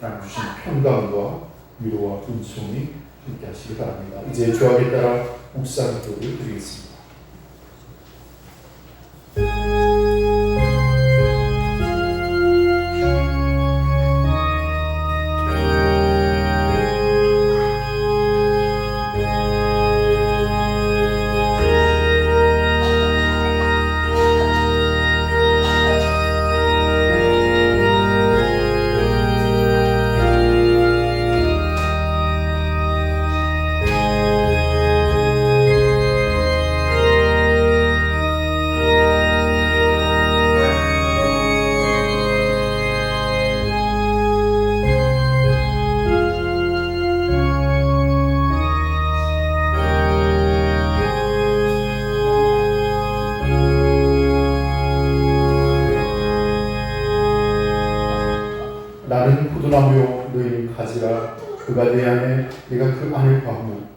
하나님 주신 평강과 위로와 은총이 함께 하시기 바랍니다. 이제 주학에 따라 묵상 기도를 드리겠습니다. 나는 포도나무요 너희는 가지라. 그가 내 안에 내가 그 안에 거하면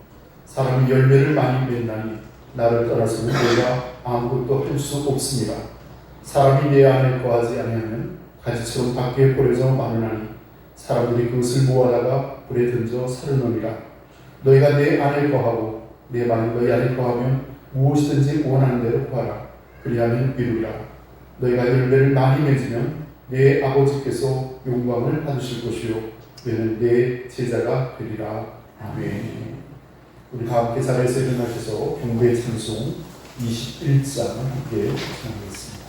사람이 열매를 많이 맺나니 나를 떠나서 내가 아무것도 할 수 없습니다. 사람이 내 안에 거하지 아니하면 가지처럼 밖에 버려져 마르나니 사람들이 그것을 모아다가 불에 던져 사르느니라. 너희가 내 안에 거하고 내 말이 너희 안에 거하면 무엇이든지 원하는 대로 구하라. 그리하면 이루리라. 너희가 열매를 많이 맺으면 내 아버지께서 영광을 받으실 것이요 너희는 내 제자가 되리라. 아멘. 우리 다 함께 자리에서 일어나셔서 경배의 찬송 21장 함께 찬양하겠습니다.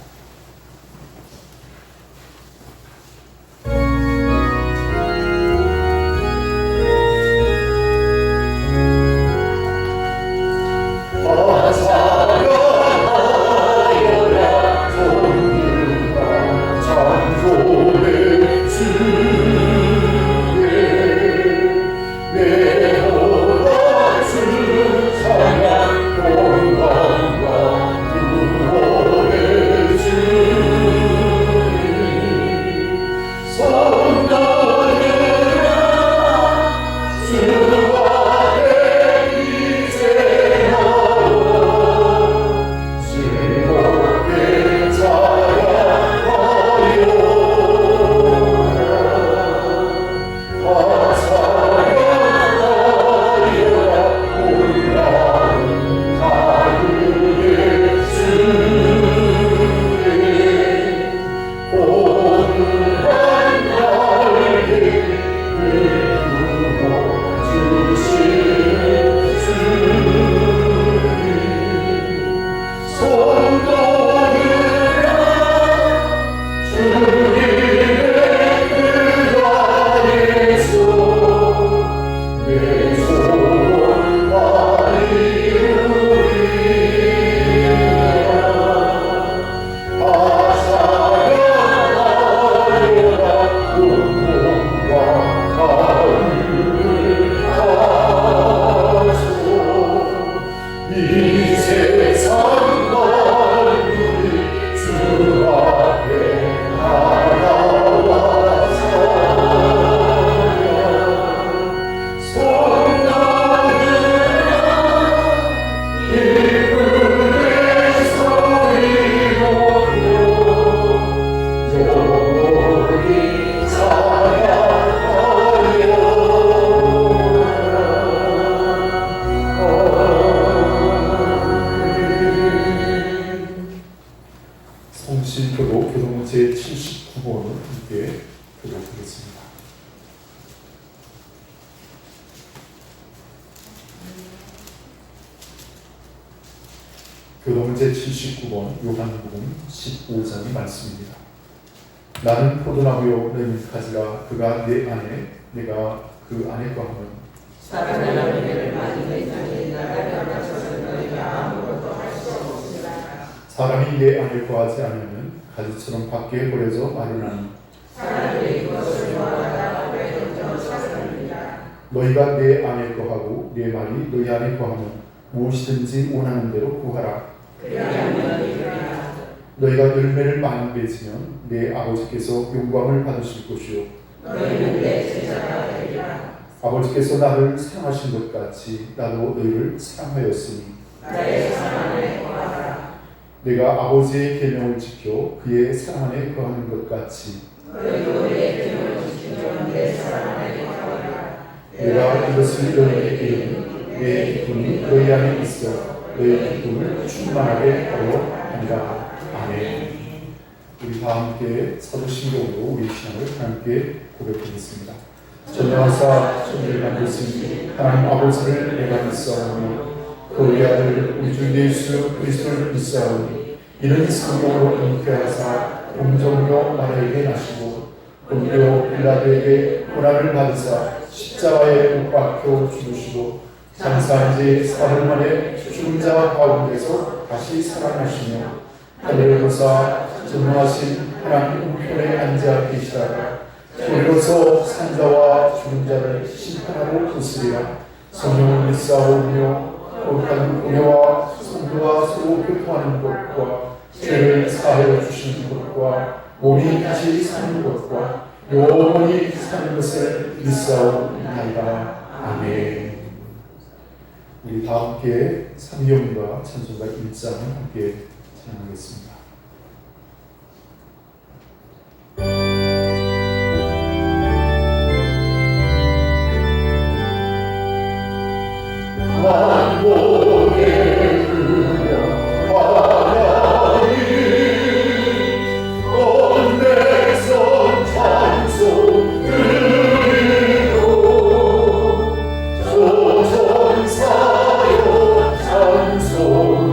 성신교도 교동 제79번을 함께 교독하겠습니다. 교동 제79번 요한복음 15장의 말씀입니다. 나는 포도나무요 너희는 가지라. 그가 내 안에 내가 그 안에 거하면 사람이 열매를 많이 맺으니 나를 떠나서 너희가 아무것도 할 수 없으리라. 사람이 내 안에 거하지 않으면 가지처럼 밖에 버려져 마르나니 사람들이 그것을 모아다가 불에 던져 사르느니라. 너희가 내 안에 거하고 내 말이 너희 안에 거하면 무엇이든지 원하는 대로 구하라. 그리하면 이루리라. 너희가 열매를 많이 맺으면 내 아버지께서 영광을 받으실 것이요 너희는 내 제자가 되리라. 아버지께서 나를 사랑하신 것 같이 나도 너희를 사랑하였으니 나의 사랑 안에 거하라. 내가 아버지의 계명을 지켜 그의 사랑 안에 거하는 것 같이 너희도 내 계명을 지키면 내 사랑하게 하오라. 내가 이것을 너희에게 이르니 내 기쁨이 너희 안에 있어 너희 기쁨을 충만하게 하려 한다. 아멘. 우리 다 함께 사도신경으로 우리 신앙을 함께 고백하겠습니다. 전능하사 천지를 만드신 하나님 아버지를 내가 믿사오니 그의 아들 우리 주 예수 그리스도를 믿사오니 이는 성령으로 잉태하사 공정으로 마리아에게 나시고 본디오 빌라도에게 고난을 받으사 십자가에 못 박혀 죽으시고 장사한 지 사흘 만에 죽은 자 가운데서 다시 살아나시며 하늘을 보사 전능하신 하나님 우편에 앉아 계시다가 우리로서 산자와 죽은 자를 심판하고 보시리라. 성령을 믿사오며 거룩한 은혜와 성도와 서로 교통하는 것과 죄를 사하여 주시는 것과 몸이 다시 사는 것과 영원히 사는 것을 믿사오나이다. 아멘. 우리 다 함께 삼위영과 찬송가 1장을 함께 찬양하겠습니다. 만복의 그녀 환영이 온 백성 찬송 드리고 조선사여 찬송하세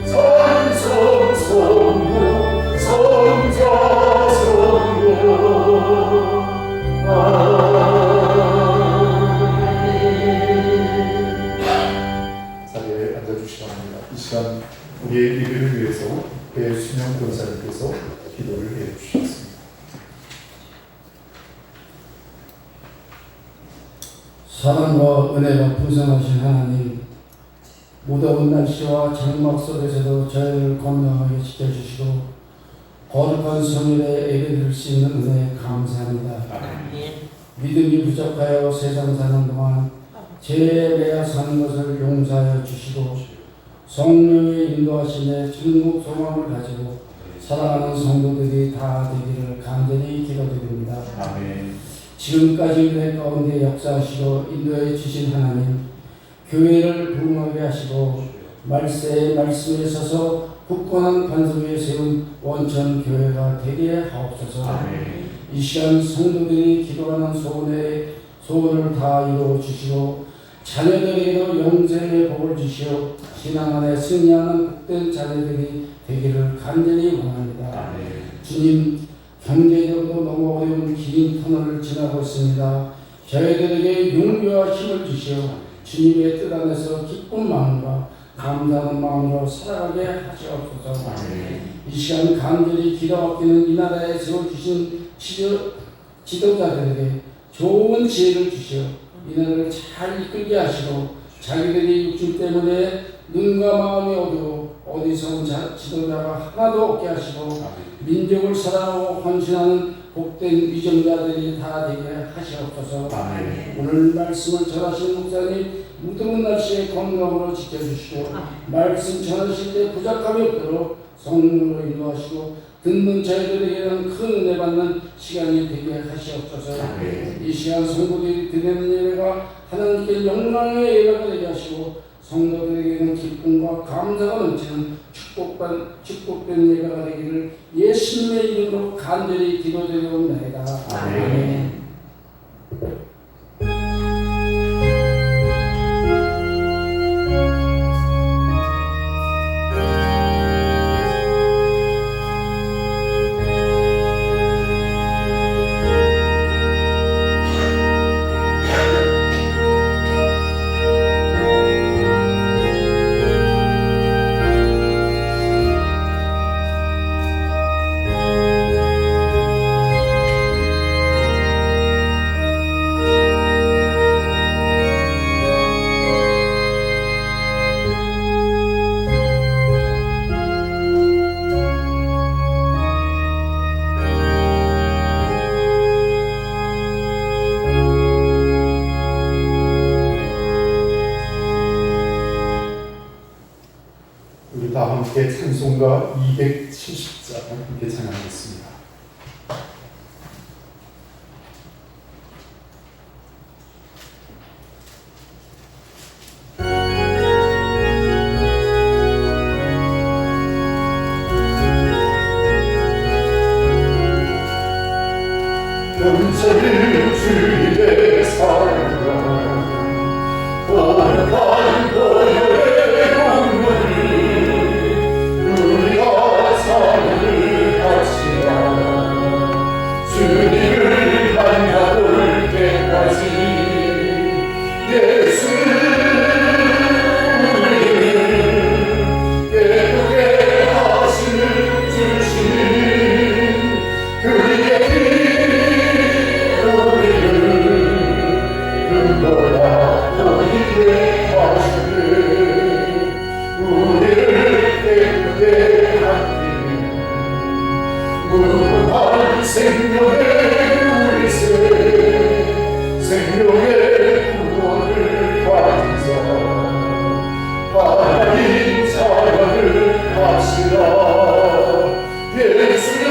찬송 성부 성자 성령 이 시간 우리의 예배를 위해서 배순영 권사님께서 기도를 해주셨습니다. 사랑과 은혜가 풍성하신 하나님, 무더운 날씨와 장막 속에서도 저희를 건강하게 지켜주시고 거룩한 성일에 예배드릴 수 있는 은혜 감사합니다. 믿음이 부족하여 세상 사는 동안 죄에 매여 사는 것을 용서하여 주시고 성령의 인도하심에 중국 소망을 가지고 사랑하는 성도들이 다 되기를 간절히 기도드립니다. 아멘. 지금까지 은혜 가운데 역사하시고 인도해 주신 하나님, 교회를 부흥하게 하시고 말세의 말씀에 서서 굳건한 반석 위에 세운 원천 교회가 되게 하옵소서. 아멘. 이 시간 성도들이 기도하는 소원을 다 이루어 주시고 자녀들에게도 영생의 복을 주시어 신앙 안에 승리하는 복된 자녀들이 되기를 간절히 원합니다. 아멘. 주님, 경제적으로 너무 어려운 긴 터널을 지나고 있습니다. 저희들에게 용기와 힘을 주시어 주님의 뜻 안에서 기쁜 마음과 감사하는 마음으로 살아가게 하시옵소서. 아멘. 이 시간 간절히 기도하기는 이 나라에 세워주신 지도자들에게 좋은 지혜를 주시어 이 나라를 잘 이끌게 하시고 자기들이 육신 때문에 눈과 마음이 어두워 어디서 온 지도자가 하나도 없게 하시고 민족을 사랑하고 헌신하는 복된 위정자들이 다 되게 하시옵소서. 아멘. 오늘 말씀을 전하신 목사님 무더운 날씨에 건강으로 지켜주시고 말씀 전하실 때 부족함이 없도록 성령으로 인도하시고 듣는 저희들에게는 큰 은혜 받는 시간이 되게 하시옵소서. 아멘. 이 시간 성도들이 드리는 예배가 하나님께 영광의 예배가 되게 하시고 성도들에게는 기쁨과 감사가 넘치는 축복된 예배가 되기를 예수님의 이름으로 간절히 기도드리옵나이다. 아멘. 우리 다 함께 찬송가 270장 함께 찬양하겠습니다. 온전히 주님의 사랑 거룩한 고요의 공문이 우리가 사랑을 합시다. 주님을 만나볼 때까지 예수를 우리를 깨끗게 하시는 주시는 그의 그보다 우리를 하시는 우리를 깨끗게 하시는 무한한 생명의 우리세 생명의 구원을 받으사 하나님 찬양을 합시다. 예수를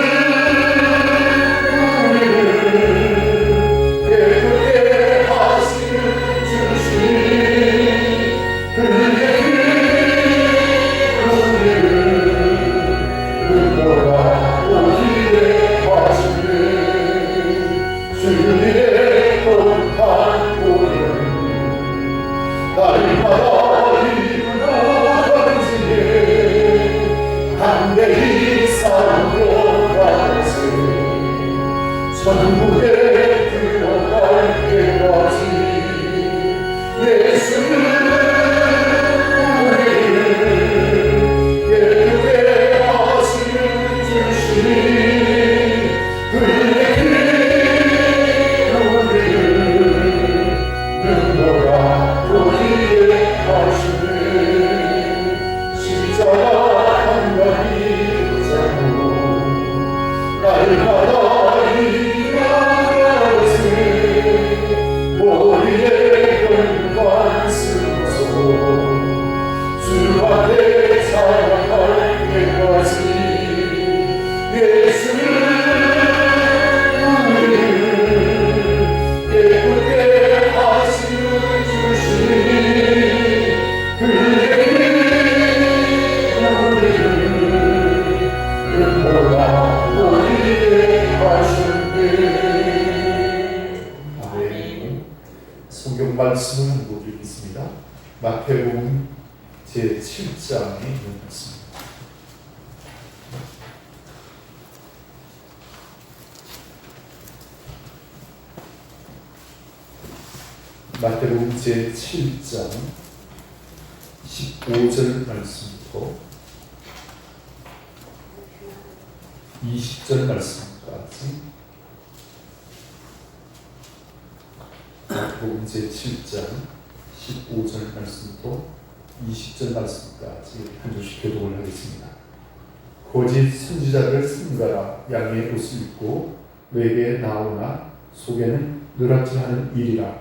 날마다 이루어지네 담대히 싸우러 가세 천국에 들어갈 때까지 예수는 우리를 깨끗게 하시는 주시니 그의 길 우리를 능보라 우리의 하시네 십자가 한가위 붙잡고 날마다 일어나세 우리의 영광 쓰소서 주 안에 살아갈 때까지 예수를 우리를 깨끗게 하시는 주시니 그의 우리를 능보라 우리의 하시네. 아멘. 성경 말씀을 한 구절 읽겠습니다. 마태복음 제7장에 있는 말씀입니다. 마태복음 제7장 15절 말씀부터 20절 말씀까지 마태복음 제7장 15절 말씀부터 20절 말씀까지 한 줄씩 교독을 하겠습니다. 거짓 선지자를 삼가라. 양의 옷을 입고 너에게 나오나 속에는 누락질하는 일이라.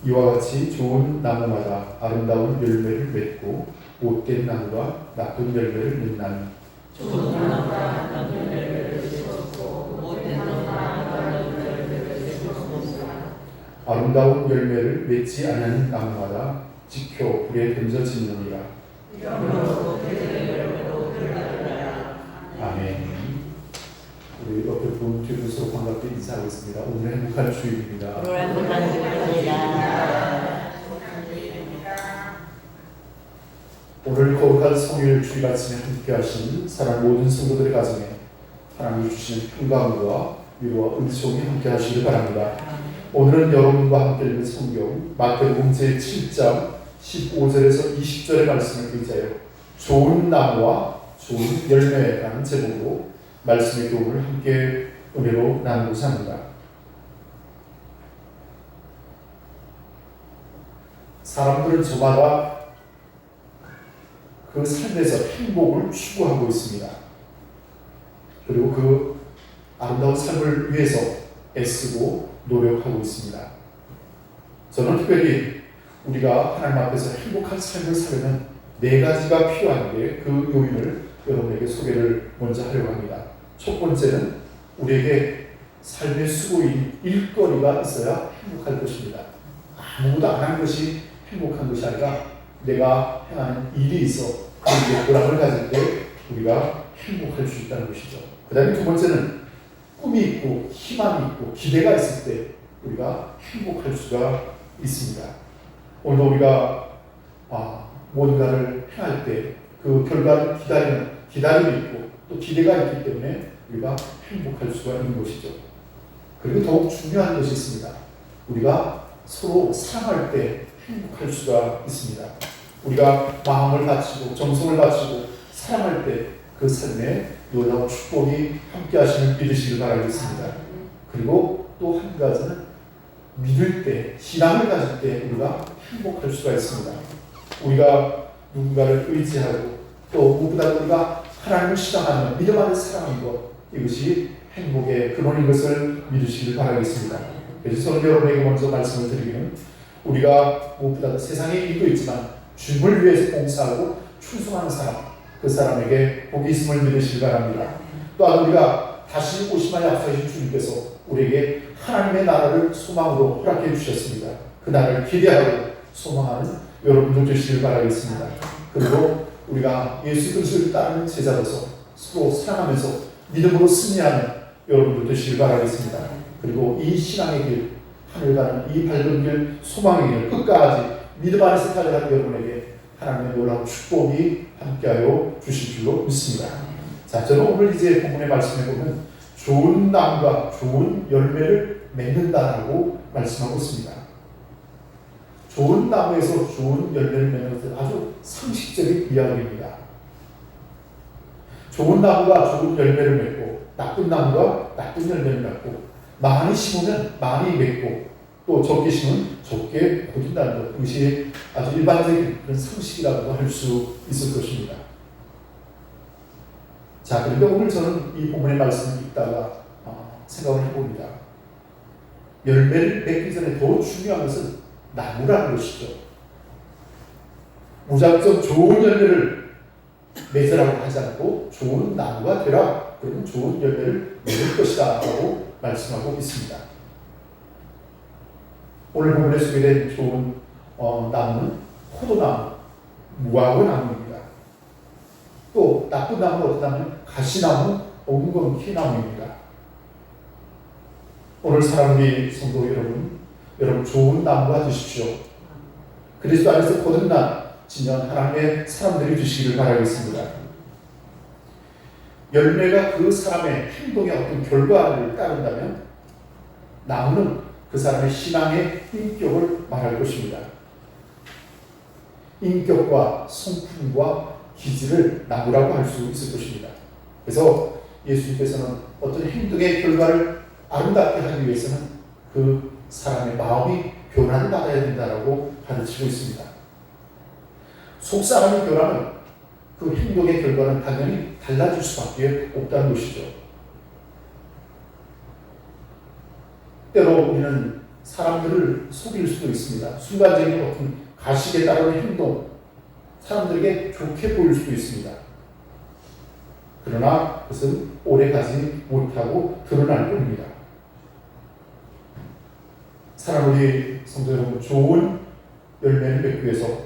이와 같이 좋은 나무마다 아름다운 열매를 맺고 못된 나무가 나쁜 열매를 맺나니 아름다운 열매를 맺지 않은 나무마다 지켜 불에 던져지느니라. 아멘. 우리 옆에 본 주부서 반갑게 인사하겠습니다. 오늘 행복한 주일입니다. 오늘 거룩한 성일 주일 아침에 함께 하신 사랑 모든 성도들의 가정에 하나님이 주시는 평강과 위로와 은총이 함께 하시길 바랍니다. 오늘은 여러분과 함께 읽는 성경 마태복음 제7장 15절에서 20절의 말씀을 의지하여 좋은 나무와 좋은 열매라는 제목으로 말씀의 교훈을 함께 은혜로 나누고자 합니다. 사람들은 저마다 그 삶에서 행복을 추구하고 있습니다. 그리고 그 아름다운 삶을 위해서 애쓰고 노력하고 있습니다. 저는 특별히 우리가 하나님 앞에서 행복한 삶을 살려면 4가지가 필요한데 그 요인을 여러분에게 소개를 먼저 하려고 합니다. 첫 번째는 우리에게 삶의 수고인 일거리가 있어야 행복할 것입니다. 아무것도 안 한 것이 행복한 것이 아니라 내가 행하는 일이 있어 우리에게 보람을 가질 때 우리가 행복할 수 있다는 것이죠. 그 다음에 두 번째는 꿈이 있고 희망이 있고 기대가 있을 때 우리가 행복할 수가 있습니다. 오늘도 우리가 뭔가를 행할 때 그 결과를 기다림이 있고 또 기대가 있기 때문에 우리가 행복할 수가 있는 것이죠. 그리고 더욱 중요한 것이 있습니다. 우리가 서로 사랑할 때 행복할 수가 있습니다. 우리가 마음을 바치고 정성을 바치고 사랑할 때 그 삶에 놀라운 축복이 함께 하시는 믿으시길 바라겠습니다. 그리고 또 한 가지는 믿을 때, 신앙을 가질 때 우리가 행복할 수가 있습니다. 우리가 누군가를 의지하고 또 무엇보다 우리가 하나님을 신앙하는 믿음 안에 사랑하는 것, 이것이 행복의 근원인 것을 믿으시길 바라겠습니다. 그래서 저는 여러분에게 먼저 말씀을 드리기는 우리가 무엇보다 세상에 일도 있지만 주님을 위해서 봉사하고 충성하는 사람, 그 사람에게 복이 있음을 믿으시기 바랍니다. 또한 우리가 다시 오심을 약속하신 주님께서 우리에게 하나님의 나라를 소망으로 허락해 주셨습니다. 그 나라를 기대하고 소망하는 여러분들 되시길 바라겠습니다. 그리고 우리가 예수 그리스도를 따르는 제자로서 서로 사랑하면서 믿음으로 승리하는 여러분들 되시길 바라겠습니다. 그리고 이 신앙의 길, 하늘 가는 이 밝은 길, 소망의 길 끝까지 믿음 안에서 달려가는 여러분에게 하나님의 놀라운 축복이 함께하여 주실 줄로 믿습니다. 자, 저는 오늘 이제 본문의 말씀에 보면 좋은 나무가 좋은 열매를 맺는다라고 말씀하고 있습니다. 좋은 나무에서 좋은 열매를 맺는 것은 아주 상식적인 이야기입니다. 좋은 나무가 좋은 열매를 맺고 나쁜 나무가 나쁜 열매를 맺고 많이 심으면 많이 맺고 또 적게 심으면 적게 거둔다는 것, 이것이 아주 일반적인 그런 상식이라고 할 수 있을 것입니다. 자, 그런데 오늘 저는 이 본문의 말씀을 읽다가 생각을 해봅니다. 열매를 맺기 전에 더 중요한 것은 나무라는 것이죠. 무작정 좋은 열매를 맺으라고 하지 않고 좋은 나무가 되라, 그러면 좋은 열매를 맺을 것이다 라고 말씀하고 있습니다. 오늘 본문에 소개된 좋은 나무는 포도나무, 무화과 나무입니다. 또 나쁜 나무는 어떤 나무는 가시나무, 엉겅퀴나무입니다. 오늘 사랑하는 성도 여러분 좋은 나무가 되십시오. 그리스도 안에서 거듭난 하나님의 사람들이 되시기를 바라겠습니다. 열매가 그 사람의 행동의 어떤 결과를 따른다면 나무는 그 사람의 신앙의 인격을 말할 것입니다. 인격과 성품과 기질을 나무라고 할 수 있을 것입니다. 그래서 예수님께서는 어떤 행동의 결과를 아름답게 하기 위해서는 그 사람의 마음이 변화를 받아야 된다라고 가르치고 있습니다. 속사람의 변화는 그 행동의 결과는 당연히 달라질 수밖에 없다는 것이죠. 때로 우리는 사람들을 속일 수도 있습니다. 순간적인 어떤 가식에 따르는 행동, 사람들에게 좋게 보일 수도 있습니다. 그러나 그것은 오래가지 못하고 드러날 뿐입니다. 사랑하는 성도 여러분, 좋은 열매를 맺기 위해서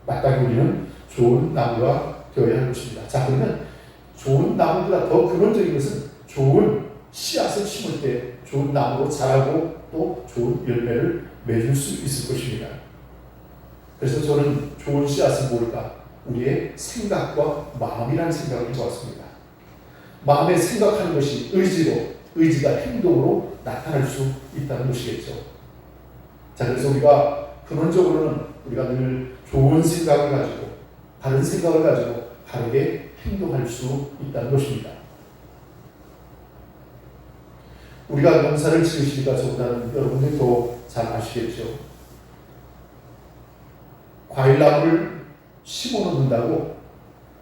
마땅히 우리는 좋은 나무가 되어야 할 것입니다. 자, 그러면 좋은 나무보다 더 근원적인 것은 좋은 씨앗을 심을 때 좋은 나무로 자라고 또 좋은 열매를 맺을 수 있을 것입니다. 그래서 저는 좋은 씨앗은 뭘까? 우리의 생각과 마음이라는 생각을 해보았습니다. 마음에 생각하는 것이 의지가 행동으로 나타날 수 있다는 것이겠죠. 자, 그래서 우리가 근원적으로는 우리가 늘 좋은 생각을 가지고 바른 생각을 가지고 바르게 행동할 수 있다는 것입니다. 우리가 농사를 지으시니까 저보다는 여러분들이 더 잘 아시겠죠. 과일나무를 심어 놓는다고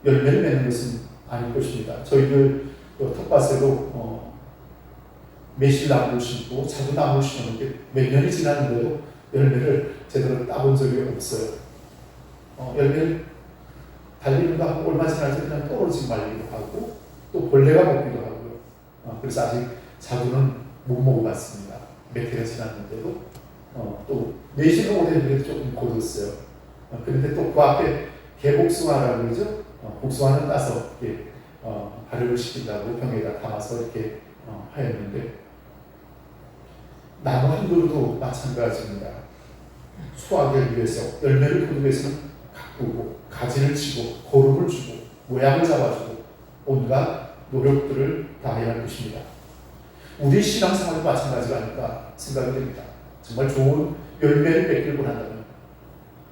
열매를 맺는 것은 아닐 것입니다. 저희들 텃밭에도 매실나무를 심고 자두나무를 심었는데 몇 년이 지났는데도 열매를 제대로 따본 적이 없어요. 열매를 달리는 거 하고 얼마 지나서 그냥 떨어지고 말기도 하고 또 벌레가 먹기도 하고요. 그래서 아직 자두는 못 먹어봤습니다. 몇 해가 지났는데도 또 매실은 올해 그래도 조금 고졌어요. 그런데 또 그 앞에 개복숭아라고 그러죠. 복숭아는 따서 이렇게 발효를 시킨다고 병에다 담아서 이렇게 하였는데 나무 한 그루도 마찬가지입니다. 수확을 위해서 열매를 거두기 위해서는 가꾸고 가지를 치고 거름을 주고 모양을 잡아주고 온갖 노력들을 다해야 할 것입니다. 우리 신앙생활도 마찬가지가 아닐까 생각이 됩니다. 정말 좋은 열매를 맺길 원한다면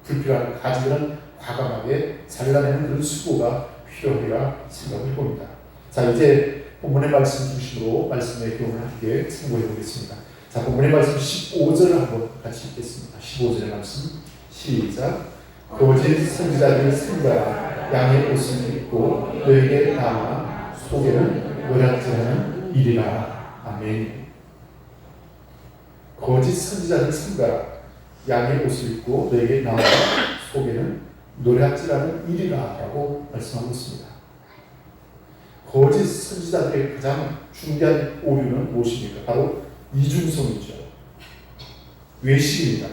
불필요한 가지들은 과감하게 잘라내는 그런 수고가 필요하리라 생각을 해봅니다. 자, 이제 본문의 말씀 중심으로 말씀의 교훈을 함께 참고해 보겠습니다. 자, 본문의 말씀 15절을 한번 같이 읽겠습니다. 15절의 말씀 시작. 거짓 선지자들이 생각 양의 옷을 입고 너에게 나와 속에는 노략질하는 일이라. 아멘. 거짓 선지자들이 생각 양의 옷을 입고 너에게 나와 속에는 노략질하는 일이라 라고 말씀하고 있습니다. 거짓 선지자들의 가장 중대한 오류는 무엇입니까? 바로 이중성이죠. 외식입니다.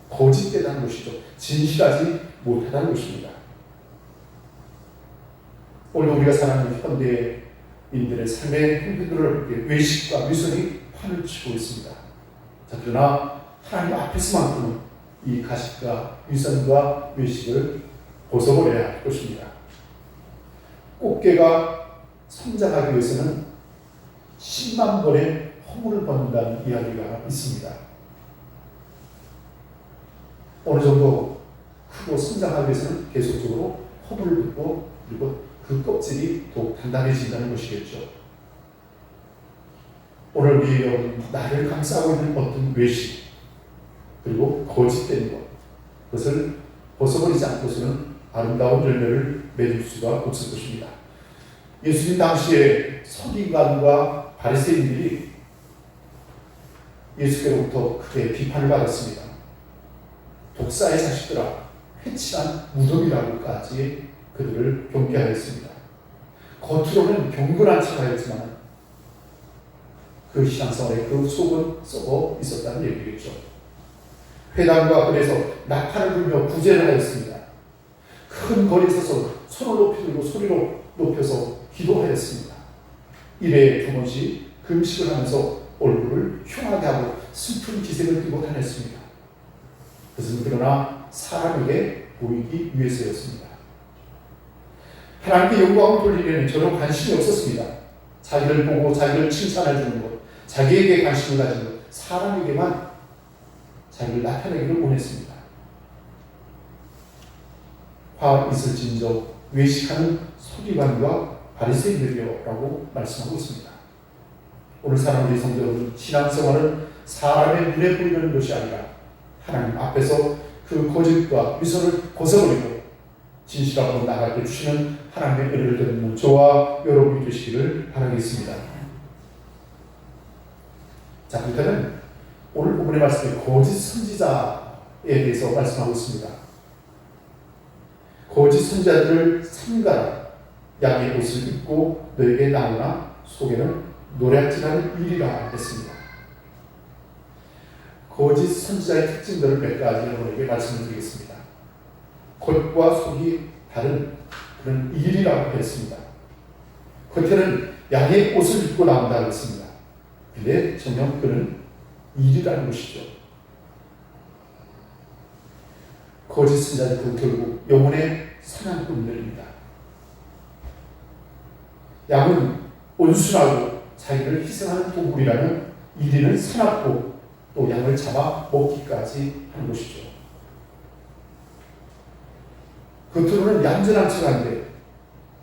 거짓되다는 것이죠. 진실하지 못하다는 것입니다. 오늘 우리가 사는 현대인들의 삶의 형편들을 외식과 위선이 판을 치고 있습니다. 자, 그러나 하나님 앞에서만큼은 이 가식과 위선과 외식을 벗어버려야 할 것입니다. 꽃게가 성장하기 위해서는 10만 번의 허물을 벗는다는 이야기가 있습니다. 어느 정도 크고 성장하기 위해서는 계속적으로 허물을 벗고 그리고 그 껍질이 더욱 단단해진다는 것이겠죠. 오늘 우리 나를 감싸고 있는 어떤 외식 그리고 거짓된 것 그것을 벗어버리지 않고서는 아름다운 열매를 맺을 수가 없을 것입니다. 예수님 당시에 서기관과 바리새인들이 예수께로부터 크게 비판을 받았습니다. 독사의 자식들아, 회칠한 무덤이라고까지 그들을 경계하였습니다. 겉으로는 경건한 척하였지만 그 신앙생활에 그 속은 썩어 있었다는 얘기겠죠. 회당과 그래서 낙타를 불며 구제를 하였습니다. 큰 거리에 서서 손을 높이 들고 소리로 높여서 기도하였습니다. 일에 두 번씩 금식을 하면서 얼굴을 흉하게 하고 슬픈 기색을 띠고 다녔습니다. 그것은 그러나 사람에게 보이기 위해서였습니다. 하나님께 영광을 돌리려는 전혀 관심이 없었습니다. 자기를 보고 자기를 칭찬해 주는 것, 자기에게 관심을 가지는 것, 사람에게만 자기를 나타내기를 원했습니다. 화 있을진저 외식하는 서기관과 바리새인들이라고 말씀하고 있습니다. 오늘 사랑하는 성도여러분, 신앙생활은 사람의 눈에 보이는 것이 아니라 하나님 앞에서 그 거짓과 위선을 벗어버리고 진실함으로 나갈 때 주시는 하나님의 은혜를 듣는 저와 여러분이 되시기를 바라겠습니다. 자, 그러니까는 오늘 본문의 말씀에 거짓 선지자에 대해서 말씀하고 있습니다. 거짓 선지자들을 삼가라. 양의 옷을 입고 너에게 나오나 속에는 노략질하는 일이라 했습니다. 거짓 선지자의 특징들을 몇 가지 여러분에게 말씀을 드리겠습니다. 겉과 속이 다른 그런 일이라고 했습니다. 겉에는 양의 옷을 입고 나온다고 했습니다. 근데 정녕 그는 일이라는 것이죠. 거짓 선지자는 결국 영혼의 사냥꾼들입니다. 양은 온순하고 자기를 희생하는 동물이라면 이리는 사납고 또 양을 잡아 먹기까지 하는 것이죠. 겉으로는 얌전한 척하는데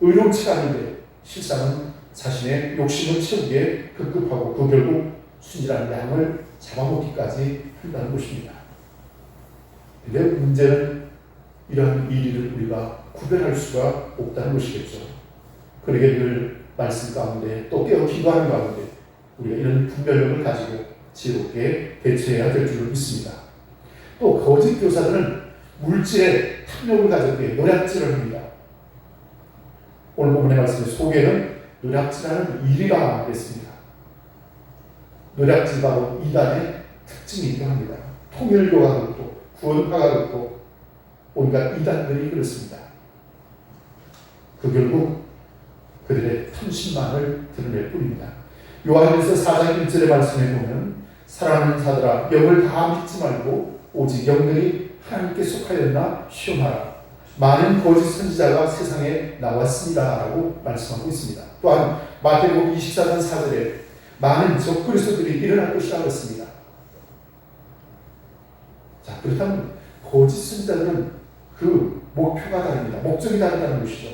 의로운 척하는데 실상은 자신의 욕심을 채우기에 급급하고 그 결국 순진한 양을 잡아먹기까지 한다는 것입니다. 그런데 문제는 이러한 일을 우리가 구별할 수가 없다는 것이겠죠. 그러게 늘 말씀 가운데 또 깨어 기도하는 가운데 우리가 이런 분별력을 가지고 지혜롭게 대처해야 될 줄을 믿습니다. 또 거짓 교사들은 물질에 탐욕을 가졌기에 노략질을 합니다. 오늘 본문의 말씀에 속에는 노략질하는 일이라 했습니다. 노략질 바로 이단의 특징이기도 합니다. 통일교가 그렇고 구원파가 그렇고 온갖 이단들이 그렇습니다. 그 결국 그들의 탐심만을 드러낼 뿐입니다. 요한일서 4장 1절의 말씀에 보면 사랑하는 자들아 영을 다 믿지 말고 오직 영들이 하나님께 속하였나 시험하라. 많은 거짓 선지자가 세상에 나왔습니다 라고 말씀하고 있습니다. 또한 마태복음 24장 4절에 많은 적그리스도들이 일어날 것이라고 했습니다. 자, 그렇다면 거짓 선지자들은 그 목표가 다릅니다. 목적이 다르다는 것이죠.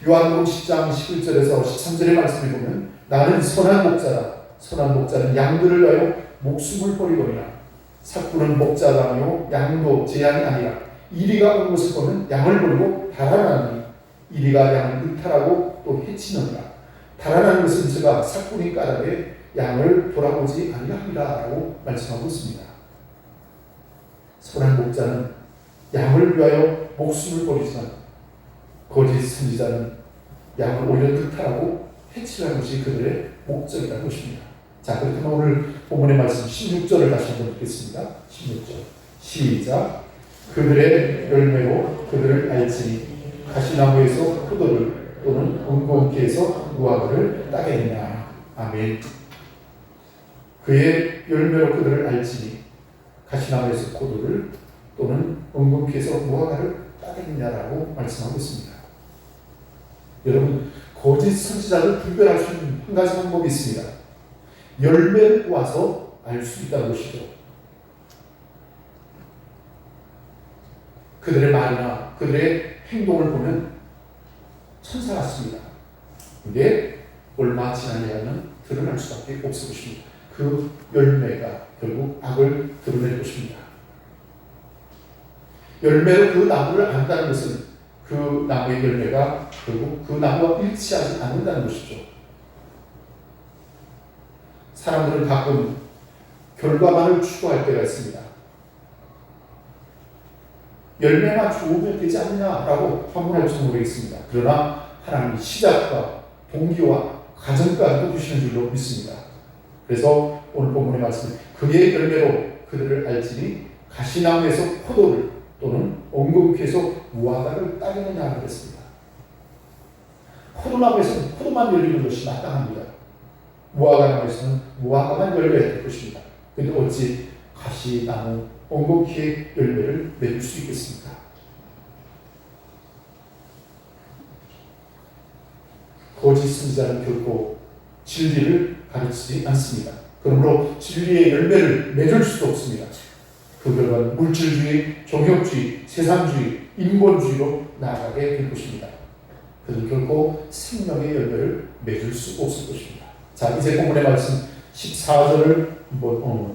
요한복음 10장 11절에서 13절의 말씀을 보면 나는 선한 목자라. 선한 목자는 양들을 위하여 목숨을 버리거니와 삭구는 목자다며 양도 제 양이 아니라 이리가 온 것을 보면 양을 버리고 달아나니 이리가 양을 의탈하고 또 해치느니라. 달아나는 것은 제가 삭구니 까닭에 양을 돌아보지 아니하리라 라고 말씀하고 있습니다. 선한 목자는 양을 위하여 목숨을 버리지만 거짓 선지자는 양을 오히려 의탈하고 해치라는 것이 그들의 목적이라는 것입니다. 자, 그렇다면 오늘 본문의 말씀 16절을 다시 한번 읽겠습니다. 16절 시작. 그들의 열매로 그들을 알지니 가시나무에서 포도를 또는 은공키에서 무화과를 따겠느냐. 아멘. 그의 열매로 그들을 알지니 가시나무에서 포도를 또는 은공키에서 무화과를 따겠느냐라고 말씀하고 있습니다. 여러분, 거짓 선지자를 분별할 수 있는 한 가지 방법이 있습니다. 열매를 보아서 알 수 있다는 것이죠. 그들의 말이나 그들의 행동을 보면 천사 같습니다. 근데 얼마 지나냐면 드러날 수밖에 없을 것입니다. 그 열매가 결국 악을 드러낼 것입니다. 열매로 그 나무를 안다는 것은 그 나무의 열매가 결국 그 나무와 일치하지 않는다는 것이죠. 사람들은 가끔 결과만을 추구할 때가 있습니다. 열매만 좋으면 되지 않느냐라고 판문할지 모르겠습니다. 그러나 하나님이 시작과 동기와 과정까지도 주시는 줄로 믿습니다. 그래서 오늘 본문의 말씀은 그의 열매로 그들을 알지니 가시나무에서 포도를 또는 엉겅퀴에서 무화과를 따겠느냐 그랬습니다. 포도나무에서는 포도만 열리는 것이 마땅합니다. 무화과나무에서는 무화과만 열려야 될 것입니다. 그런데 어찌 가시나무, 엉겅퀴의 열매를 맺을 수 있겠습니까? 거짓 선지자는 결코 진리를 가르치지 않습니다. 그러므로 진리의 열매를 맺을 수도 없습니다. 그 결과는 물질주의, 종교주의, 세상주의, 인본주의로 나아가게 될 것입니다. 그는 결코 생명의 열매를 맺을 수 없을 것입니다. 자, 이제 본문의 말씀 14절을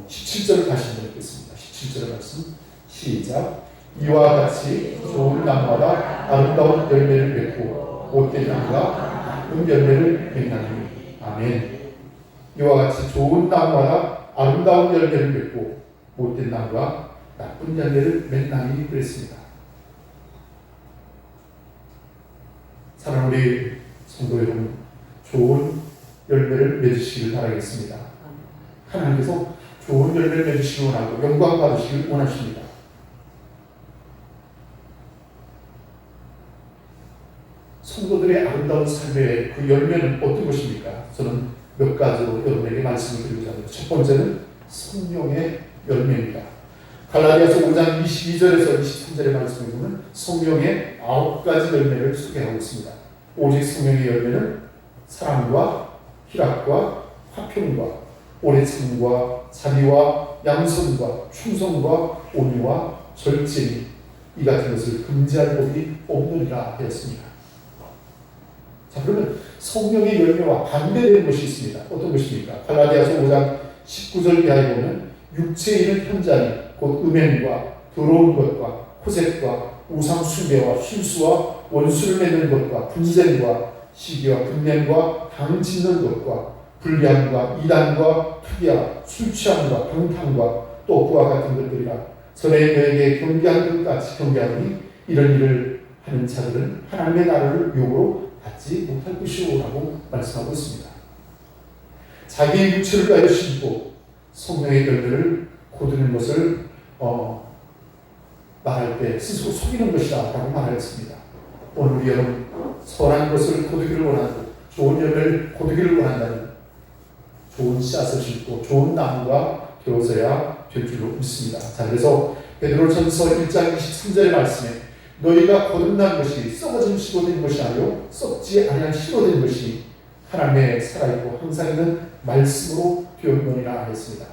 17절을 다시 한번 읽겠습니다. 17절의 말씀 시작. 이와 같이 좋은 나무마다 아름다운 열매를 맺고 못된 나무가 나쁜 열매를 맺나니. 아멘. 이와 같이 좋은 나무마다 아름다운 열매를 맺고 못된 나무가 나쁜 열매를 맺나니 그랬습니다. 사랑하는 우리 성도 여러분, 좋은 열매를 맺으시길 바라겠습니다. 하나님께서 좋은 열매를 맺으시기 원하고 영광 받으시길 원하십니다. 성도들의 아름다운 삶의 그 열매는 어떤 것입니까? 저는 몇 가지로 여러분에게 말씀을 드리고자 합니다. 첫 번째는 성령의 열매입니다. 갈라디아서 5장 22절에서 23절의 말씀을 보면 성령의 9가지 열매를 소개하고 있습니다. 오직 성령의 열매는 사랑과 희락과 화평과 오래 참과 자비와 양선과 충성과 온유와 절제니 이 같은 것을 금지할 법이 없느니라 하였습니다. 자, 그러면 성령의 열매와 반대되는 것이 있습니다. 어떤 것입니까? 갈라디아서 5장 19절 이하에 보면 육체에 있는 현장이 곧 음행과 더러운 것과 호색과 우상 숭배와 실수와 원수를 맺는 것과 분쟁과 시기와 분냄과 당 짓는 것과 불량과 이단과 투기와 술 취함과 방탕과 또 그와 같은 것들이라 전에 너에게 경계한 것 같이 경계하니 이런 일을 하는 자들은 하나님의 나라를 욕으로 받지 못할 것이오라고 말씀하고 있습니다. 자기의 육체를 위하여 심고 성령의 열매를 거두는 것을 말할 때 스스로 속이는 것이다 라고 말하였습니다. 오늘 우리 여러분 선한 것을 거두기를 원하고 좋은 열매를 거두기를 원한다면 좋은 씨앗을 심고 좋은 나무가 되어서야 될 줄로 믿습니다. 자, 그래서 베드로전서 1장 23절의 말씀에 너희가 거듭난 것이 썩어진 씨로 된 것이 아니요 썩지 아니한 씨로 된 것이 하나님의 살아있고 항상 있는 말씀으로 되었느니라 하였습니다.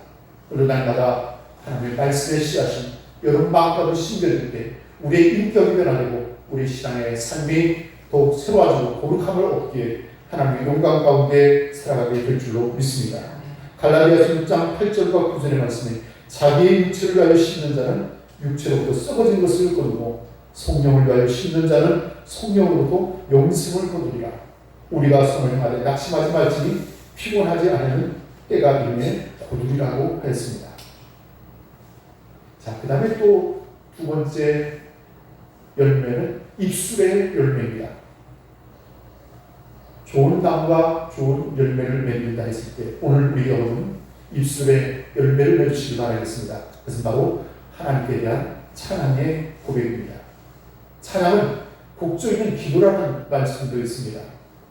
어느 날마다 하나님의 말씀의 씨앗이 여러분 마음가도 심겨질 때 우리의 인격이 변화되고 우리 신앙의 삶이 더욱 새로워지고 거룩함을 얻기에 하나님의 영광 가운데 살아가게 될 줄로 믿습니다. 갈라디아서 6장 8절과 9절의 말씀에 자기의 육체를 위하여 심는 자는 육체로부터 썩어진 것을 거두고 성령을 위하여 심는 자는 성령으로부터 영생을 거두리라. 우리가 선을 행하되 낙심하지 말지니 피곤하지 않으면 때가 이르매 거두리라고 하였습니다. 자, 그 다음에 또 두 번째 열매는 입술의 열매입니다. 좋은 나무가 좋은 열매를 맺는다 했을 때 오늘 우리 여러분 입술의 열매를 맺으시기 바라겠습니다. 그것은 바로 하나님께 대한 찬양의 고백입니다. 찬양은 곡조이는 기도라는 말씀도 있습니다.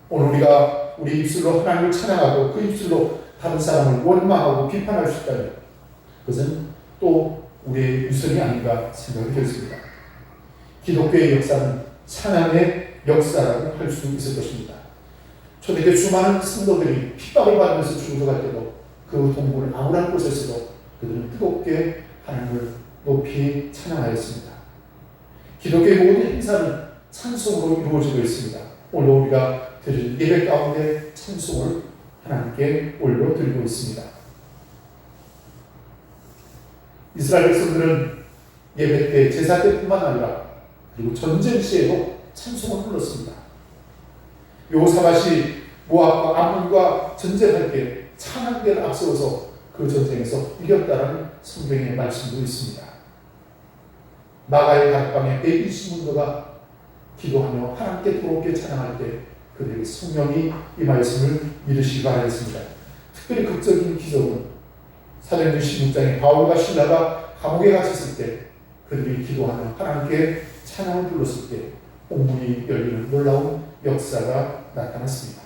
오늘 우리가 우리 입술로 하나님을 찬양하고 그 입술로 다른 사람을 원망하고 비판할 수 있다면 그것은 또 우리의 유선이 아닌가 생각이 들었습니다. 기독교의 역사는 찬양의 역사라고 할 수 있을 것입니다. 초대교회 수많은 성도들이 핍박을 받으면서 죽어갈 때도 그 동굴 아무런 곳에서도 그들은 뜨겁게 하나님을 높이 찬양하였습니다. 기독교의 모든 행사는 찬송으로 이루어지고 있습니다. 오늘 우리가 드릴 예배 가운데 찬송을 하나님께 올려드리고 있습니다. 이스라엘 백성들은 예배 때 제사 때뿐만 아니라 그리고 전쟁 시에도 찬송을 불렀습니다. 여호사밧이 모압과 암몬과 전쟁할 때 찬양대를 앞세워서 그 전쟁에서 이겼다는 성경의 말씀도 있습니다. 마가의 다락방에 120문도가 기도하며 하나님께 부럽게 찬양할 때 그들에게 성령이 임하였음을 믿으시기 바라겠습니다. 특별히 극적인 기적은 사도행전 16장에 바울과 실라가 감옥에 갇혔을 때 그들이 기도하며 하나님께 찬양을 불렀을 때 옥문이 열리는 놀라운 역사가 나타났습니다.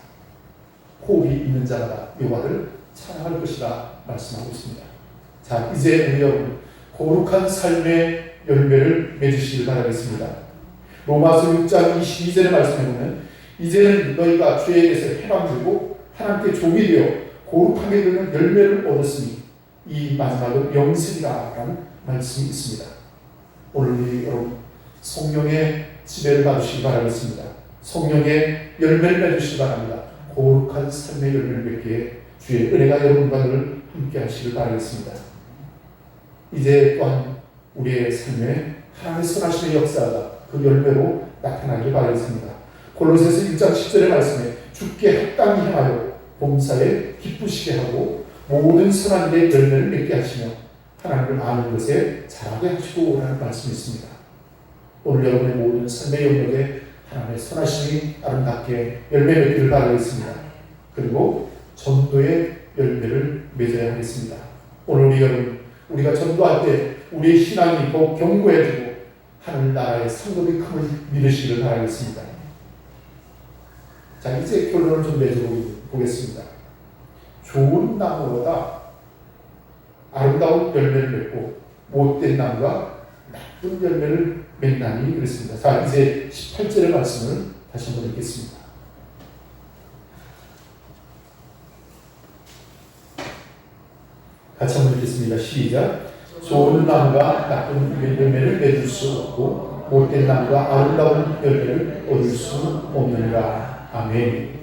호흡이 있는 자마다 여호와를 찬양할 것이다 말씀하고 있습니다. 자, 이제 우리 여러분 거룩한 삶의 열매를 맺으시길 바라겠습니다. 로마서 6장 22절의 말씀에 보면 이제는 너희가 죄에게서 해방되고 하나님께 종이 되어 거룩하게 되는 열매를 얻었으니 이 마지막은 영생이라 라는 말씀이 있습니다. 오늘 우리 여러분 성령의 지배를 받으시기 바라겠습니다. 성령의 열매를 맺으시기 바랍니다. 거룩한 삶의 열매를 맺기에 주의 은혜가 여러분과 늘 함께 하시길 바라겠습니다. 이제 또한 우리의 삶에 하나님의 선하심의 역사가 그 열매로 나타나길 바라겠습니다. 골로새서 1장 10절의 말씀에 주께 합당히 행하여 범사에 기쁘시게 하고 모든 선한 일의 열매를 맺게 하시며 하나님을 아는 것에 자라게 하시고 라는 말씀이 있습니다. 오늘 여러분의 모든 삶의 영역에 하나님의 선하심이 아름답게 열매 맺기를 바라겠습니다. 그리고 전도의 열매를 맺어야 하겠습니다. 오늘 우리 여러분 우리가 전도할 때 우리의 신앙이 더욱 견고해지고 하늘나라의 상급의 큼을 믿으시기를 바라겠습니다. 자, 이제 결론을 좀 맺어보겠습니다. 좋은 나무보다 아름다운 열매를 맺고 못된 나무가 나쁜 열매를 맺나니 그랬습니다. 자, 이제 18절의 말씀을 다시 한번 읽겠습니다. 같이 한번 읽겠습니다. 시작. 좋은 나무가 나쁜 열매를 맺을 수 없고 못된 나무가 아름다운 열매를 얻을 수 없느니라. 아멘.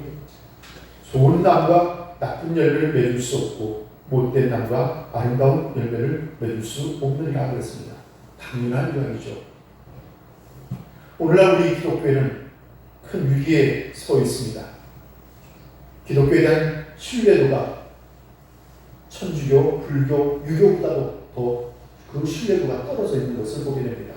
좋은 나무가 나쁜 열매를 맺을 수 없고 못된 나무가 아름다운 열매를 맺을 수 없느니라 그랬습니다. 당연한 이야기죠. 오늘날 우리 기독교회는 큰 위기에 서 있습니다. 기독교에 대한 신뢰도가 천주교, 불교, 유교보다도 더 그 신뢰도가 떨어져 있는 것을 보게 됩니다.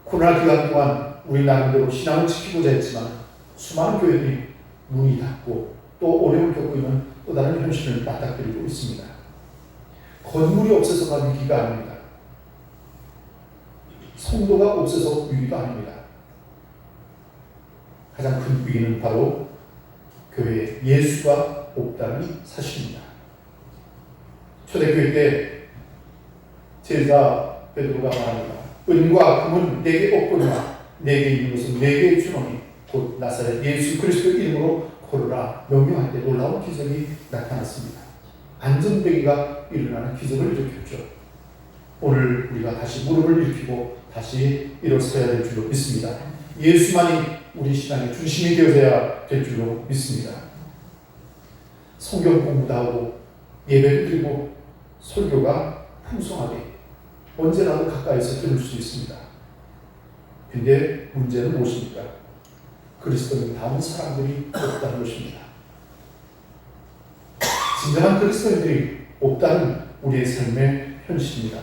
코로나 기간 동안 우리 나름대로 신앙을 지키고자 했지만 수많은 교회들이 문이 닫고 또 어려움을 겪고 있는 또 다른 현실을 맞닥뜨리고 있습니다. 건물이 없어서가 위기가 아닙니다. 성도가 없어서 위기도 아닙니다. 가장 큰 위기는 바로 교회에 예수가 없다는 사실입니다. 초대교회 때 제자 베드로가 말합니다. 은과 금은 내게 없거니와 내게 있는 것은 내게 주노니 곧 나사렛 예수 그리스도 이름으로 고르라 명령할 때 놀라운 기적이 나타났습니다. 안전뱅이가 일어나는 기적을 일으켰죠. 오늘 우리가 다시 무릎을 일으키고 다시 일어서야 될 줄로 믿습니다. 예수만이 우리 신앙의 중심이 되어야 될 줄로 믿습니다. 성경 공부도 하고 예배도 드리고 설교가 풍성하게 언제라도 가까이서 들을 수 있습니다. 근데 문제는 무엇입니까? 그리스도를 닮은 사람들이 없다는 것입니다. 진정한 그리스도인들이 없다는 우리의 삶의 현실입니다.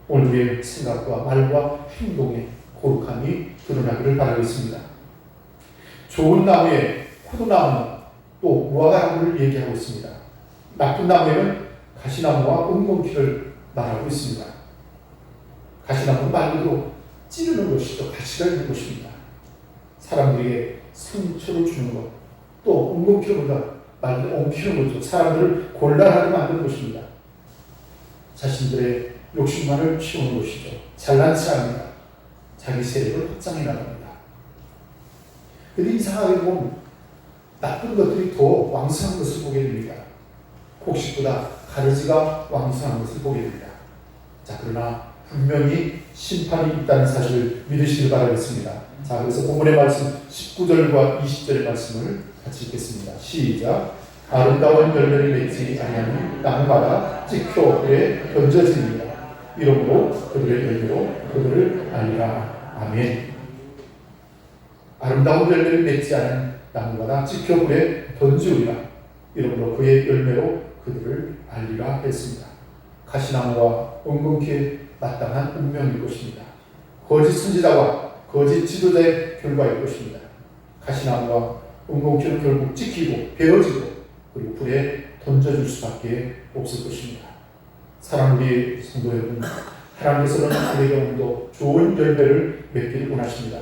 오늘 우리의 생각과 말과 행동에 거룩함이 드러나기를 바라겠습니다. 좋은 나무에 포도나무 또 무화과나무를 얘기하고 있습니다. 나쁜 나무에는 가시나무와 엉겅퀴를 말하고 있습니다. 가시나무는 말 그대로 찌르는 것이죠. 가시가 있는 것입니다. 사람들에게 상처를 주는 것, 또 엉겅퀴보다 말 그대로 엉키는 거죠. 사람들을 곤란하게 만드는 것입니다. 자신들의 욕심만을 키우는 것이죠. 잘난 체합니다. 자기 세력을 확장해 나갑니다. 그런데 이상하게 보면 나쁜 것들이 더 왕성한 것을 보게 됩니다. 곡식보다 가르지가 왕성한 것을 보게 됩니다. 자, 그러나 분명히 심판이 있다는 사실을 믿으시길 바라겠습니다. 자, 그래서 본문의 말씀 19절과 20절의 말씀을 같이 읽겠습니다. 시작. 아름다운 열매를 맺지 아니하는 나무마다 찍혀 불에 던져집니다. 이러므로 그들의 열매로 그들을 알리라. 아멘. 아름다운 열매를 맺지 않은 나무마다 찍혀 불에 던지우리라. 이러므로 그의 열매로 그들을 알리라 했습니다. 가시나무와 엉겅퀴에 마땅한 운명일 것입니다. 거짓 선지자와 거짓 지도자의 결과일 것입니다. 가시나무와 엉겅퀴는 결국 찍히고 베어지고 그리고 불에 던져줄 수밖에 없을 것입니다. 사랑하는 성도 여러분, 하나님께서는 우리에게 오늘도 좋은 열매를 맺기를 원하십니다.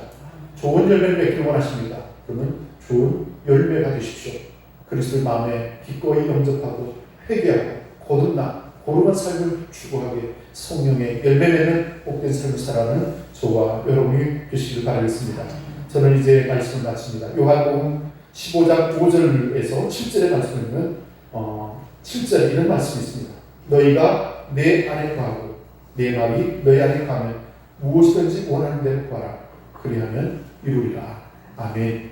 좋은 열매를 맺기를 원하십니다. 그러면 좋은 열매가 되십시오. 그리스도의 마음에 기꺼이 영접하고 회개하고 거룩한 삶을 추구하게 성령의 열매 맺는 복된 삶을 살아가는 저와 여러분이 되시길 바라겠습니다. 저는 이제 말씀을 마칩니다. 요한복음 15장 5절에서 7절의 말씀에는 7절에 이런 말씀이 있습니다. 너희가 내 안에 거하고 내 말이 너희 안에 거하면 무엇이든지 원하는 대로 구하라. 그리하면 이루리라. 아멘.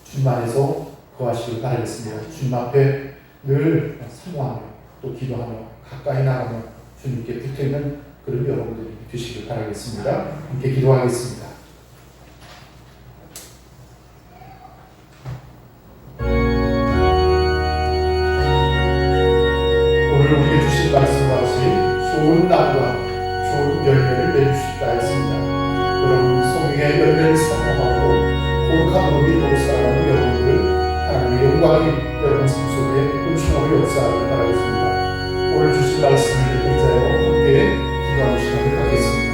주님 안에서 거하시길 바라겠습니다. 주님 앞에 늘 사모하며 또 기도하며 가까이 나가며 주님께 붙어있는 그런 여러분들이 되시길 바라겠습니다. 함께 기도하겠습니다. 오늘 우리에게 주신 말씀과 같이 좋은 나무와 좋은 열매를 내주시다 했습니다. 여러분 성령의 열매를 사모하고 거룩함으로 믿고 살아가는 여러분들 하나님의 영광이 여러분 삶 속에 은총으로 역사하길 바라겠습니다. 오늘 주신 말씀을 의지하여 함께 기도하는 시간을 갖겠습니다.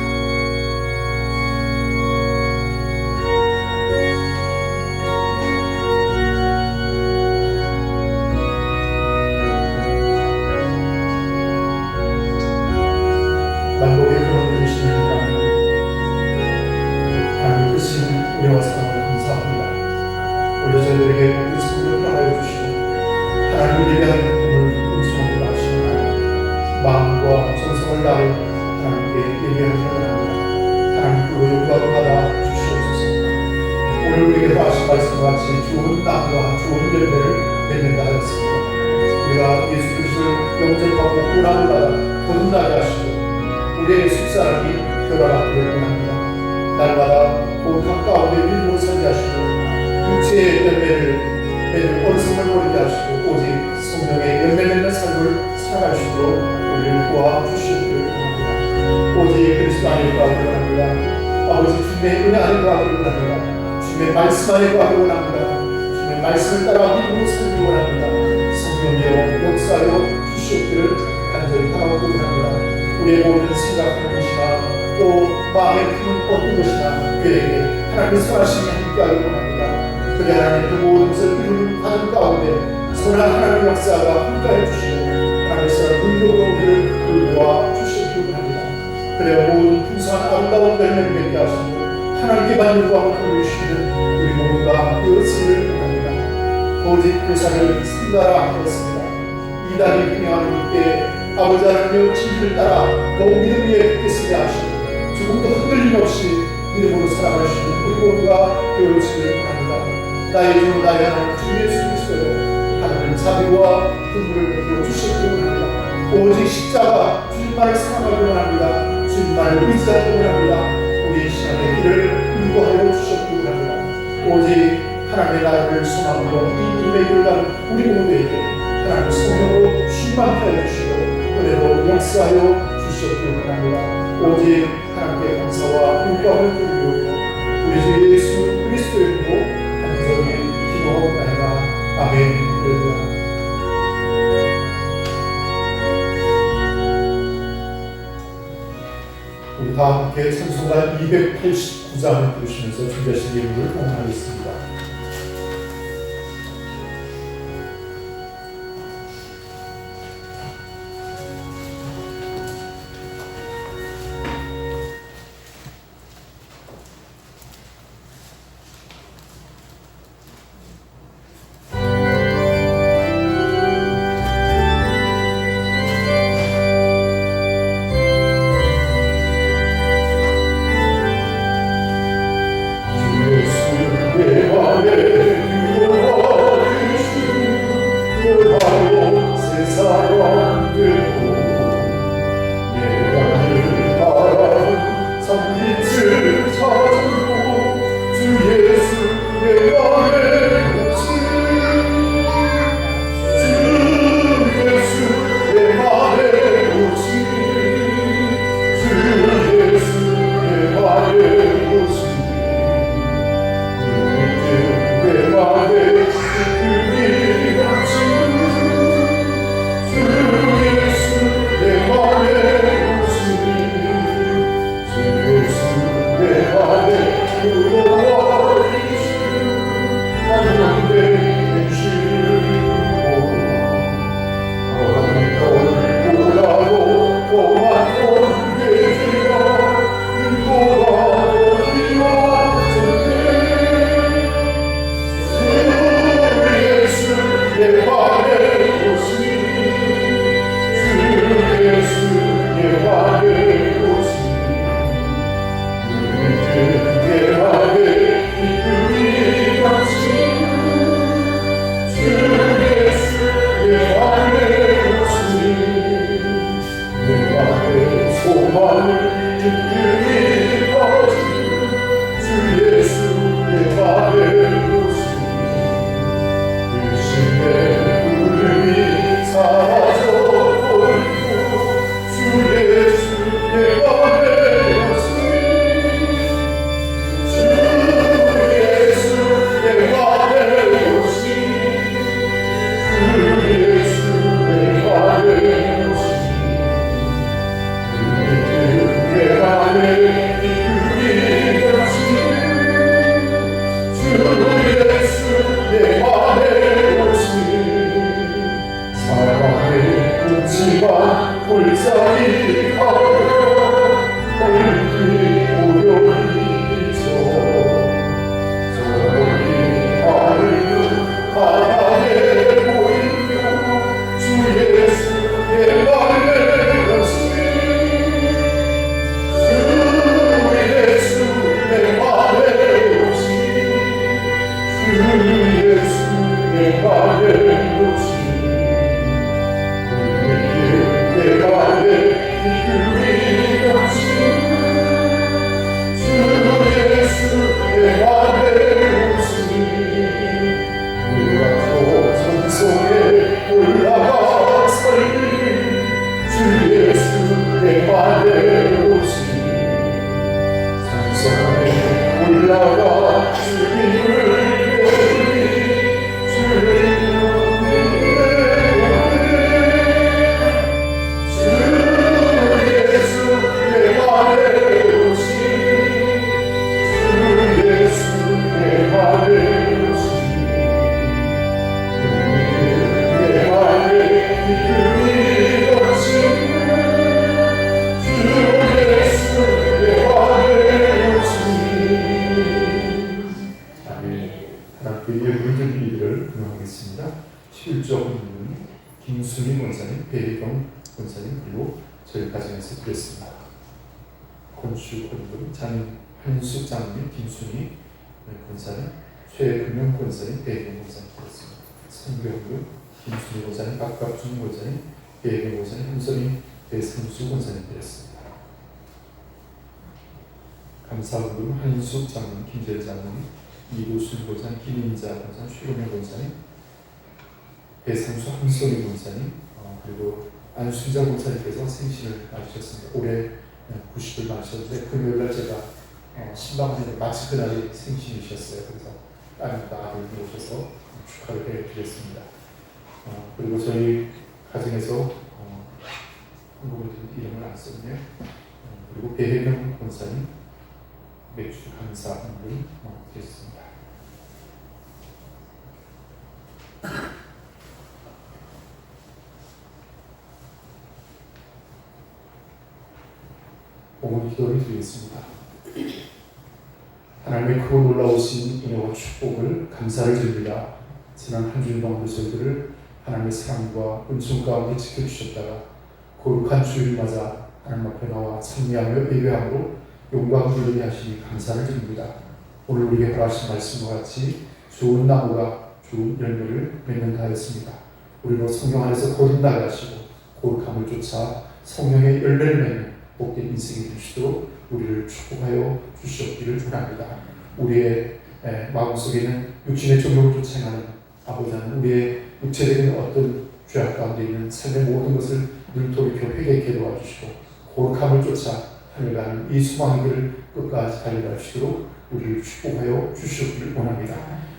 만복의 그런 주시는 하나님, 하나님 크신 은혜와 사랑을 감사합니다. 오늘 저희들에게 모든 성령을 허락해 주시고 하나님을 예배하는 꿈을 은총으로 나시는 하나님, 마음과 정성을 다해 하나님께 예배하기를 원합니다. 하나님 그 영광을 받아 주시옵소서. 오늘 우리에게 하신 말씀과 같이 좋은 나무와 좋은 열매를 맺는다 하였습니다. 우리가 예수 그리스도를 영접하고 구원을 받아 거듭나게 하시고 우리의 속사람이 변화하기를 원합니다. 날마다 곧 가까운데 믿음으로 살게 하시고 육체의 열매를 맺는 어리석음을 버리게 하시고 오직 성령의 열매 맺는 삶을 살아갈 수 있도록 우리를 도와주시기를 원합니다. 오직 그리스도 안에 거하기를 원합니다. 아버지 주님의 은혜 안에 거하기를 원합니다. 주님의 말씀 안에 거하기를 원합니다. 주님의 말씀을 따라 믿음으로 살기를 원합니다. 성령의 역사여 주시옵기를 간절히 바라고 원합니다. 우리의 모든 생각하는 것이나 또 마음에 드는 어떤 것이나 그에게 하나님의 선하심이 함께하기 원합니다. 그래 하나님 그 모든 것을 이루는 과정 가운데 선한 하나님의 역사가 함께해 주시고 하나님께서 능력으로 우리를 도와 주시기 원합니다. 그래 모든 풍성한 아름다운 열매를 맺게 하시고 하나님께만 영광을 돌리시는 우리 모두가 되었음을 원합니다. 오직 교사를 승가라 하였습니다. 이단이 그냥 때 아버지 하나님의 진리를 따라 더욱 믿음 위에 굳겠으게 하시고 조금도 흔들림 없이 믿음으로 살아가시는 우리 모두가 되었음을 원합니다. 나의 주 나의 하나님 주 예수 그리스도로 하나님 자비와 긍휼을 베풀어 주시기 원합니다. 오직 십자가 주님만을 사랑하기 원합니다. 주님만을 의지하기 원합니다. 우리의 신앙의 길을 인도하여 주셨기 원합니다. 오직 하나님의 나라를 소망으로 이 길의 길을 가는 우리 모두에게 하나님 성령으로 충만케 하여 주시고 은혜로 역사하여 주시옵기 원합니다. 오직 하나님께 감사와 영광을 드리고 우리 주 예수 그리스도의 이름으로 간절히 기도하옵나이다. 아멘. 할렐루야. 우리 다 함께 찬송가 289장을 부르시면서 준비하신 예물을 봉헌하겠습니다. 내 예물 드릴 일을 명하겠습니다. 11조 헌금은 김순희 권사님, 배혜경 권사님 그리고 저희 가정에서 드렸습니다. 건축 헌금 장인 한숙 장님, 김순희 권사님, 최금영 권사님, 배혜경 권사님 드렸습니다. 선교헌금 김순희 권사님, 박갑준 권사님, 배혜경 권사님, 한선희 배성수 권사님 드렸습니다. 감사헌금 한숙 장님, 김재일 장님, 이도순 권사님, 김인자 권사님, 최금영 권사님, 배상수 한선희 권사님, 그리고 안순자 권사님께서 생신을 맞으셨습니다. 올해 90을 맞으셨는데 금요일날 제가 신방문에 마치 그날이 생신이셨어요. 그래서 딸과 아들이 오셔서 축하를 해드렸습니다. 그리고 저희 가정에서 한국은 이름을 안 썼네요. 그리고 배혜경 권사님 맥주 감사 헌금 드렸습니다. 오늘 기도를 드리겠습니다. 하나님의 크고 놀라우신 은혜와 축복을 감사를 드립니다. 지난 한 주일 동안 저희들을 하나님의 사랑과 은총 가운데 지켜주셨다가 거룩한 주일 맞아 하나님 앞에 나와 찬미하며 예배함으로 영광 돌리게 하시니 감사를 드립니다. 오늘 우리에게 허락하신 말씀과 같이 좋은 나무가 좋은 열매를 맺는다 하였습니다. 우리로 성령 안에서 거듭나게 하시고 거룩함을 쫓아 성령의 열매를 맺는 복된 인생이 되시도록 우리를 축복하여 주시옵기를 원합니다. 우리의 마음속에 있는 육신의 종욕을 쫓아 행하는 아버지 하나님, 우리의 육체적인 어떤 죄악 가운데 있는 삶의 모든 것을 늘 돌이켜 회개케 도와주시고 거룩함을 쫓아 하늘가는 이 수많은 길을 끝까지 달려갈 수 있도록 우리를 축복하여 주시옵기를 원합니다.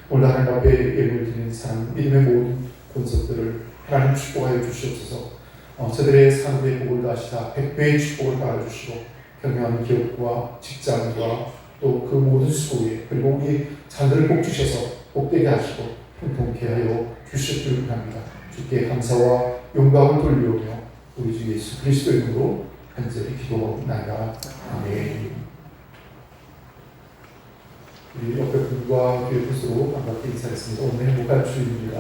오늘 하나님 앞에 예물 드리는 사람 믿음의 모든 권속들을 하나님 축복하여 주시옵소서. 저들의 산업의 복을 다하시다 100배의 축복을 받아주시고 경영하는 기업과 직장과 또 그 모든 수고에 그리고 우리 자녀를 복 주셔서 복되게 하시고 형통케 하여 주시옵기를 바랍니다. 주께 감사와 영광을 돌리오며 우리 주 예수 그리스도의 이름으로 간절히 기도하옵나이다. 아멘. 우리 옆에 분과 뒤에 분으로 반갑게 인사했습니다. 오늘 행복한 주일입니다.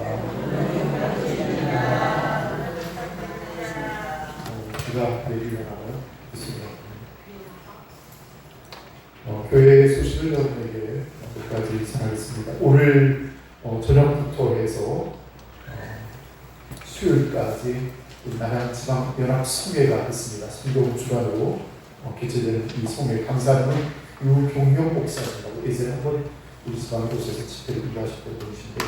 비가 내리려나봐요. 좋습니다. 교회의 소식을 여러분에게 몇 가지 전하겠습니다. 오늘 저녁부터 해서 수요일까지 남양지방연합 성회가 있습니다. 성경 주관으로 개최되는 이 성회 감사하는 유경영 목사님이라고 예전에 한번 우리 지방에 오셔서 집회를 인도하셨던 분이신데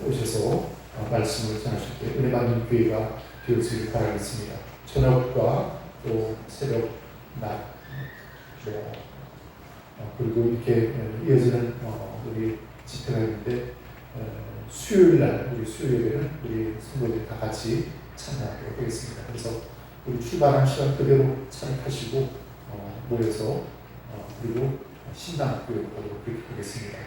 오셔서 말씀을 전하실 때 은혜 받는 교회가 되어지길 바라겠습니다. 저녁과 또 새벽, 낮, 그리고 이렇게 이어지는 우리 집회가 있는데 수요일날 우리 수요일에는 우리 성도들이 다 같이 참여하도록 하겠습니다. 그래서 우리 출발한 시간 그대로 참여하시고 모여서 그리고 신당교회 가도록 그렇게 하겠습니다.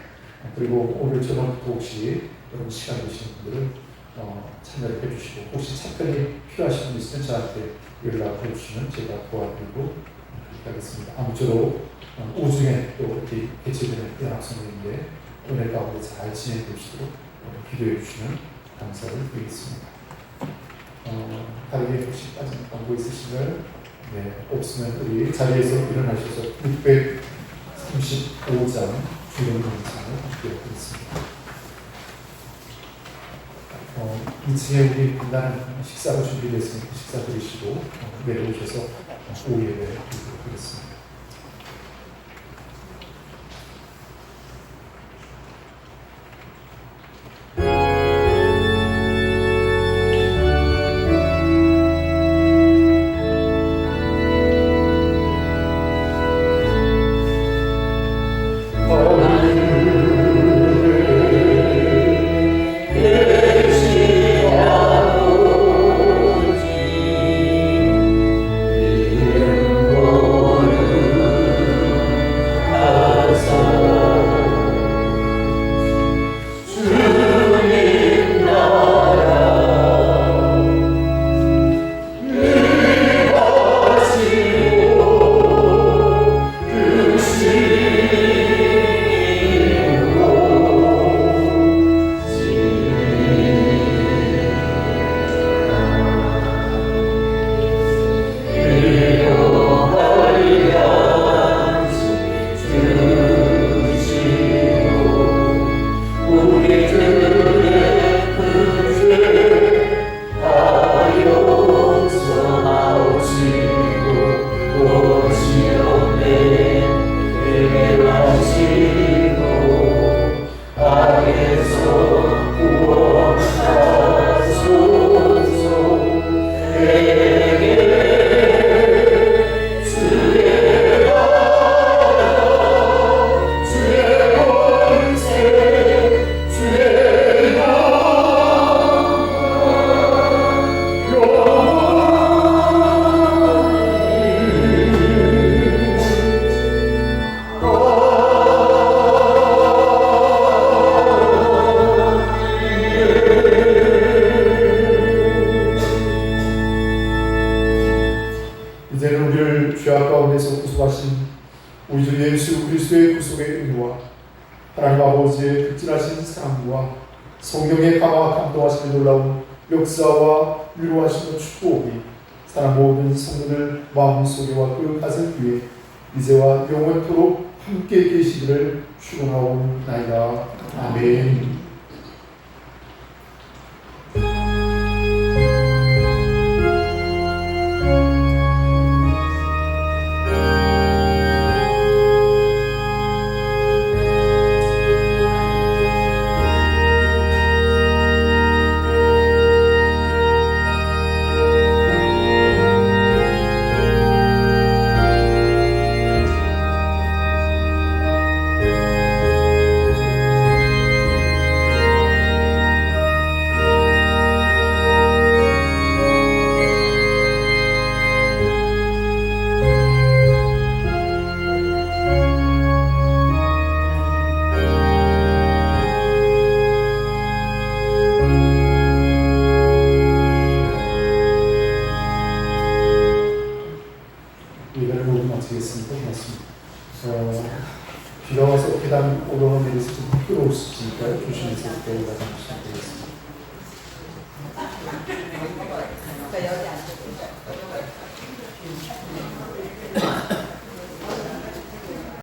그리고 오늘 저녁부터 혹시 여러분 시간 되시는 분들은 참여를 해주시고 혹시 참견이 필요하신 분 있으면 저한테 연락해 주시면 제가 도와드리고 그렇게 하겠습니다. 아무쪼록 오중에 또 이렇게 개최되는 연합성회인데 은혜 가운데 잘 진행되시도록 기도해 주시면 감사를 드리겠습니다. 다르게 혹시 빠진 광고 있으신가요? 네, 없으면 우리 자리에서 일어나셔서 635장 주름 영상을 함께 하겠습니다. 2층에 우리 분단 식사가 준비되어 있으니까 식사 드리시고 내려오셔서 오후 예배 드리도록 하겠습니다. 내 우리 주 예수 그리스도의 구속의 은혜와 하나님 아버지의 극진하신 사랑과 성령의 감화 감동하시는 놀라운 역사와 위로하시는 축복이 사람 모든 성도들 마음속에와 그 가슴 위에 이제와 영원토록 함께 계시기를 축원하옵나이다. 아멘. 예배를 모두 마치겠습니다. 고맙습니다. 비가 와서 계단 오르는 내려서 좀 부끄러우시니까요. 조심해서 내려가다 하시면